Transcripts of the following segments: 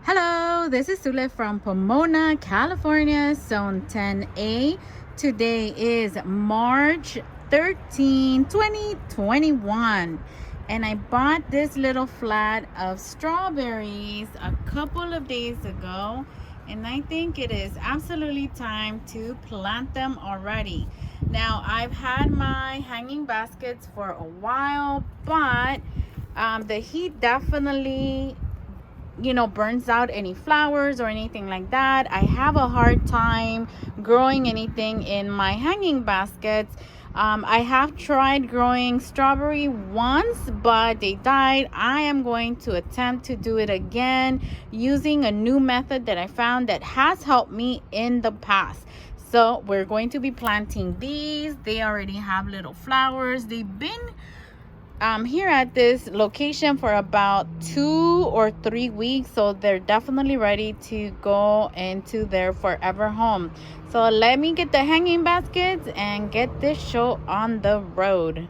Hello, this is Zule from Pomona, California, Zone 10A. Today is March 13, 2021. And I bought this little flat of strawberries a couple of days ago. And I think it is absolutely time to plant them already. Now, I've had my hanging baskets for a while, but the heat definitely burns out any flowers or anything like that. I have a hard time growing anything in my hanging baskets. I have tried growing strawberry once, but they died. I am going to attempt to do it again using a new method that I found that has helped me in the past. So we're going to be planting these. They already have little flowers. They've been here at this location for about 2 or 3 weeks, so they're definitely ready to go into their forever home. So let me get the hanging baskets and get this show on the road.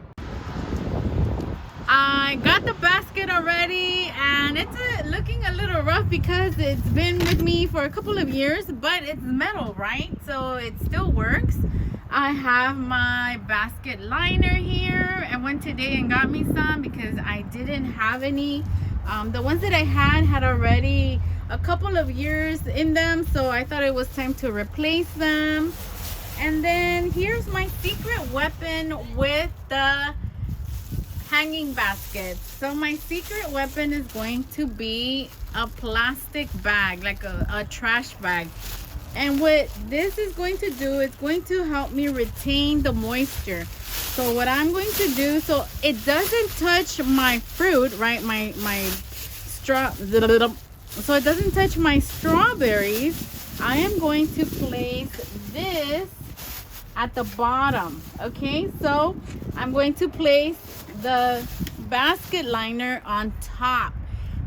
I got the basket already, and it's looking a little rough because it's been with me for a couple of years, but it's metal, right? So it still works. I have my basket liner here. I went today and got me some because I didn't have any. The ones that I had already a couple of years in them, so I thought it was time to replace them. And then here's my secret weapon with the hanging baskets. So my secret weapon is going to be a plastic bag, like a trash bag. And what this is going to do, it's going to help me retain the moisture. So what I'm going to do, so it doesn't touch my fruit, right? So it doesn't touch my strawberries. I am going to place this at the bottom. Okay, so I'm going to place the basket liner on top.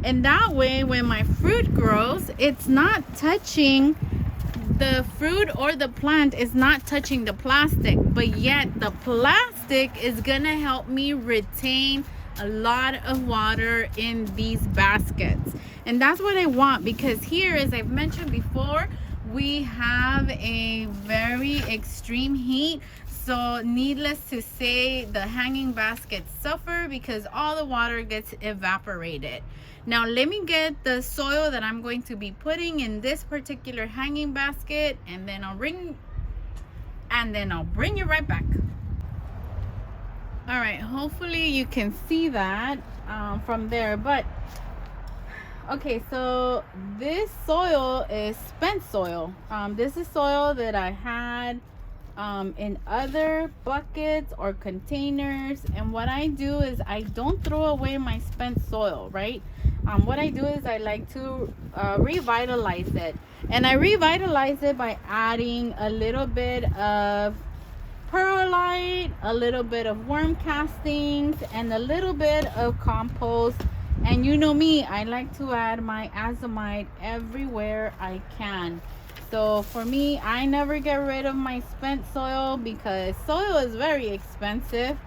And that way, when my fruit grows, it's not touching the fruit, or the plant is not touching the plastic, but yet the plastic is gonna help me retain a lot of water in these baskets. And that's what I want, because here, as I've mentioned before, we have a very extreme heat. So needless to say, the hanging baskets suffer because all the water gets evaporated. Now let me get the soil that I'm going to be putting in this particular hanging basket, and then I'll bring you right back. All right, hopefully you can see that from there. But okay, so this soil is spent soil. This is soil that I had in other buckets or containers, and what I do is I don't throw away my spent soil, right? What I do is I like to revitalize it, and I revitalize it by adding a little bit of perlite, a little bit of worm castings, and a little bit of compost. And you know me, I like to add my azomite everywhere I can. So for me, I never get rid of my spent soil because soil is very expensive.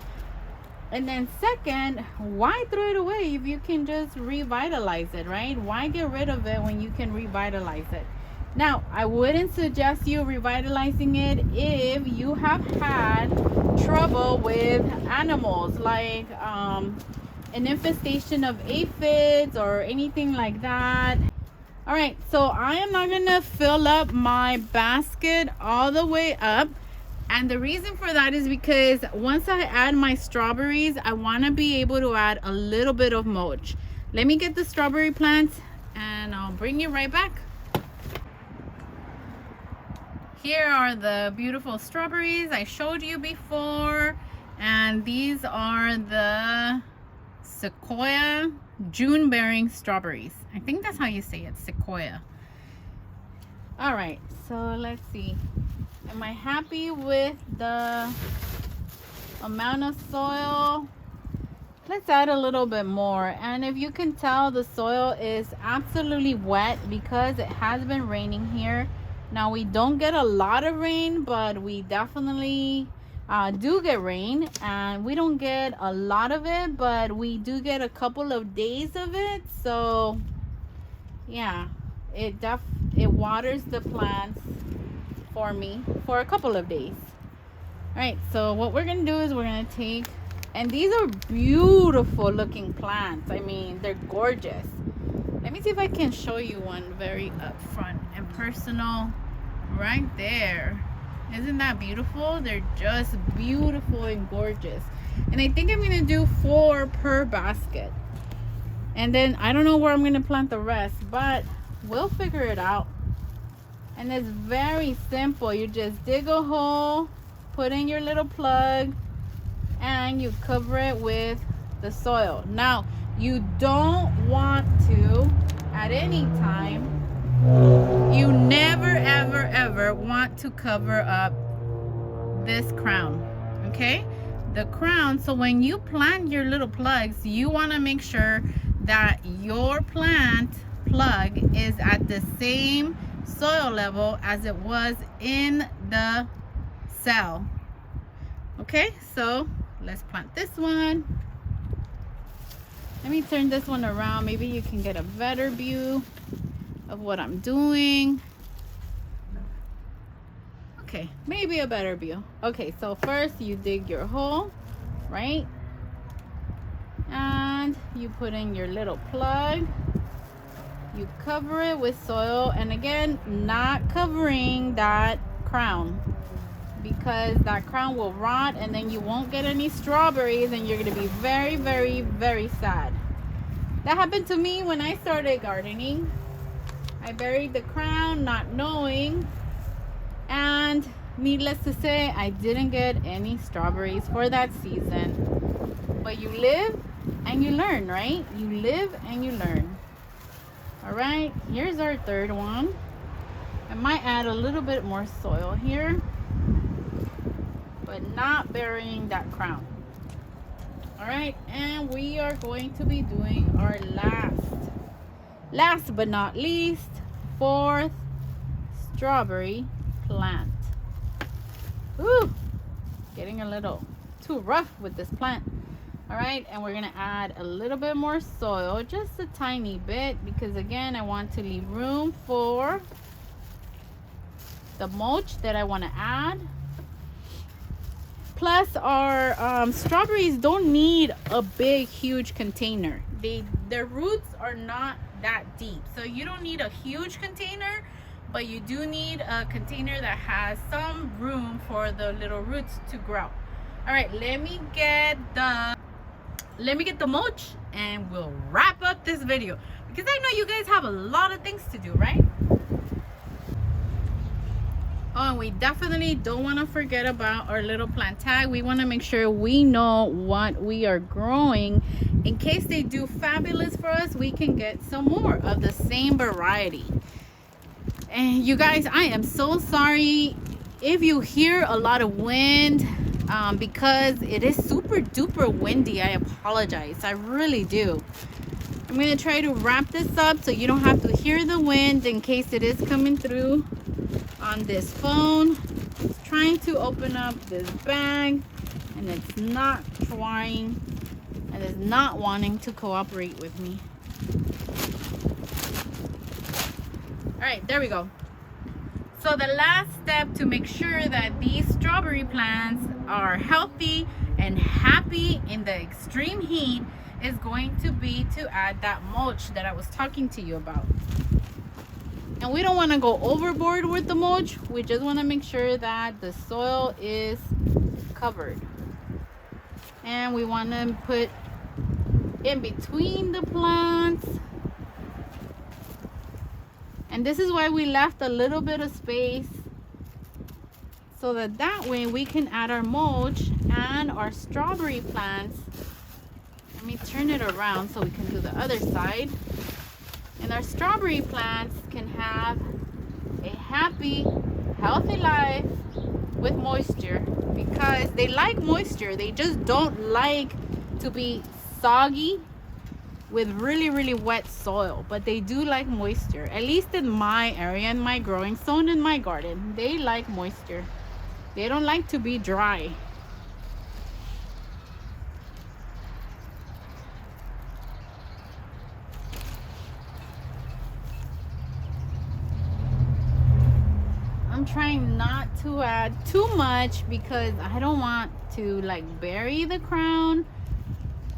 And then second, why throw it away if you can just revitalize it, right? Why get rid of it when you can revitalize it? Now, I wouldn't suggest you revitalizing it if you have had trouble with animals, like an infestation of aphids or anything like that. All right, so I am not gonna fill up my basket all the way up. And the reason for that is because once I add my strawberries, I want to be able to add a little bit of mulch. Let me get the strawberry plants and I'll bring you right back. Here are the beautiful strawberries I showed you before. And these are the Sequoia June bearing strawberries. I think that's how you say it, Sequoia. All right, so let's see. Am I happy with the amount of soil? Let's add a little bit more. And if you can tell, the soil is absolutely wet because it has been raining here. Now we don't get a lot of rain, but we definitely do get rain, and we don't get a lot of it, but we do get a couple of days of it. So yeah, it waters the plants for me for a couple of days. All right, so what we're gonna do is we're gonna take, and these are beautiful looking plants. I mean, they're gorgeous. Let me see if I can show you one very up front and personal right there. Isn't that beautiful? They're just beautiful and gorgeous. And I think I'm gonna do 4 per basket. And then I don't know where I'm gonna plant the rest, but we'll figure it out. And it's very simple. You just dig a hole, put in your little plug, and you cover it with the soil. Now, you don't want to, at any time, you never ever ever want to cover up this crown, okay? The crown. So when you plant your little plugs, you want to make sure that your plant plug is at the same soil level as it was in the cell. Okay, so let's plant this one. Let me turn this one around. Maybe you can get a better view of what I'm doing. Okay, maybe a better view. Okay, so first you dig your hole, right? And you put in your little plug. You cover it with soil, and again, not covering that crown, because that crown will rot and then you won't get any strawberries and you're going to be very, very, very sad. That happened to me when I started gardening. I buried the crown not knowing, and needless to say, I didn't get any strawberries for that season. But you live and you learn, right? You live and you learn. All right, here's our third one. I might add a little bit more soil here, but not burying that crown. All right, and we are going to be doing our last but not least, 4th strawberry plant. Ooh, getting a little too rough with this plant. All right, and we're gonna add a little bit more soil, just a tiny bit, because again, I want to leave room for the mulch that I want to add. Plus, our strawberries don't need a big, huge container. Their roots are not that deep, so you don't need a huge container, but you do need a container that has some room for the little roots to grow. All right, let me get the mulch and we'll wrap up this video, because I know you guys have a lot of things to do, right? Oh, and we definitely don't want to forget about our little plant tag. We want to make sure we know what we are growing. In case they do fabulous for us, we can get some more of the same variety. And you guys, I am so sorry if you hear a lot of wind, because it is super duper windy. I apologize, I really do. I'm going to try to wrap this up so you don't have to hear the wind in case it is coming through on this phone. It's trying to open up this bag and it's not trying, and it's not wanting to cooperate with me. All right, there we go. So the last step to make sure that these strawberry plants are healthy and happy in the extreme heat is going to be to add that mulch that I was talking to you about. And we don't want to go overboard with the mulch. We just want to make sure that the soil is covered. And we want to put in between the plants. And this is why we left a little bit of space, so that way we can add our mulch and our strawberry plants. Let me turn it around so we can do the other side. And our strawberry plants can have a happy, healthy life with moisture, because they like moisture. They just don't like to be soggy with really, really wet soil, but they do like moisture. At least in my area, in my growing zone, in my garden, they like moisture. They don't like to be dry. I'm trying not to add too much because I don't want to like bury the crown.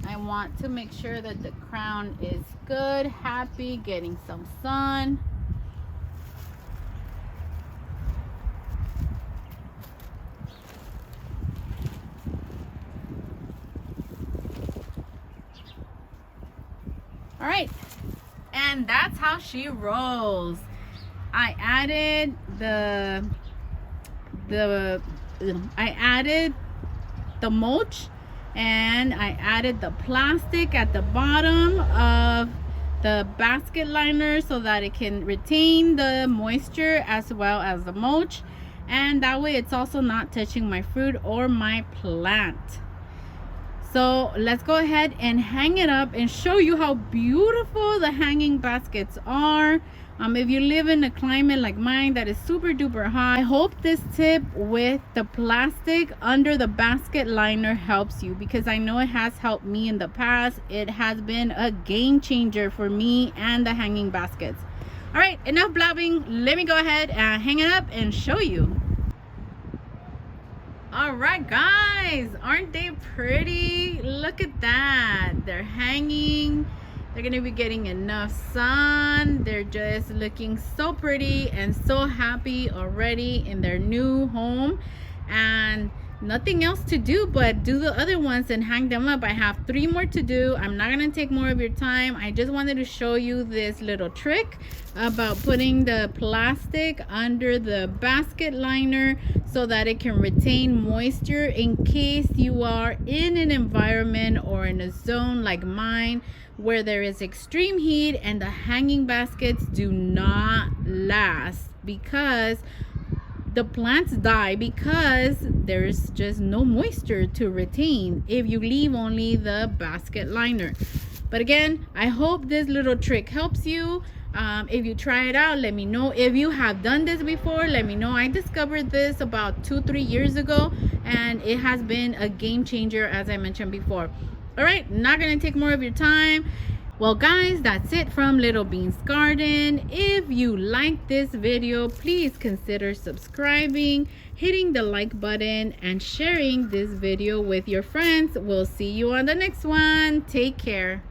I want to make sure that the crown is good, happy, getting some sun. All right, and that's how she rolls. I added the mulch, and I added the plastic at the bottom of the basket liner so that it can retain the moisture as well as the mulch, and that way it's also not touching my fruit or my plant. So let's go ahead and hang it up and show you how beautiful the hanging baskets are. If you live in a climate like mine that is super duper hot, I hope this tip with the plastic under the basket liner helps you, because I know it has helped me in the past. It has been a game changer for me and the hanging baskets. All right, enough blabbing. Let me go ahead and hang it up and show you. All right, guys, aren't they pretty? Look at that. They're hanging. They're gonna be getting enough sun. They're just looking so pretty and so happy already in their new home, and nothing else to do but do the other ones and hang them up. I have 3 more to do. I'm not gonna take more of your time. I just wanted to show you this little trick about putting the plastic under the basket liner so that it can retain moisture in case you are in an environment or in a zone like mine where there is extreme heat and the hanging baskets do not last, because the plants die because there's just no moisture to retain if you leave only the basket liner. But again, I hope this little trick helps you. If you try it out, let me know. If you have done this before, let me know. I discovered this about 2-3 years ago, and it has been a game changer, as I mentioned before. All right, not gonna take more of your time. Well, guys, that's it from Little Beans Garden. If you like this video, please consider subscribing, hitting the like button, and sharing this video with your friends. We'll see you on the next one. Take care.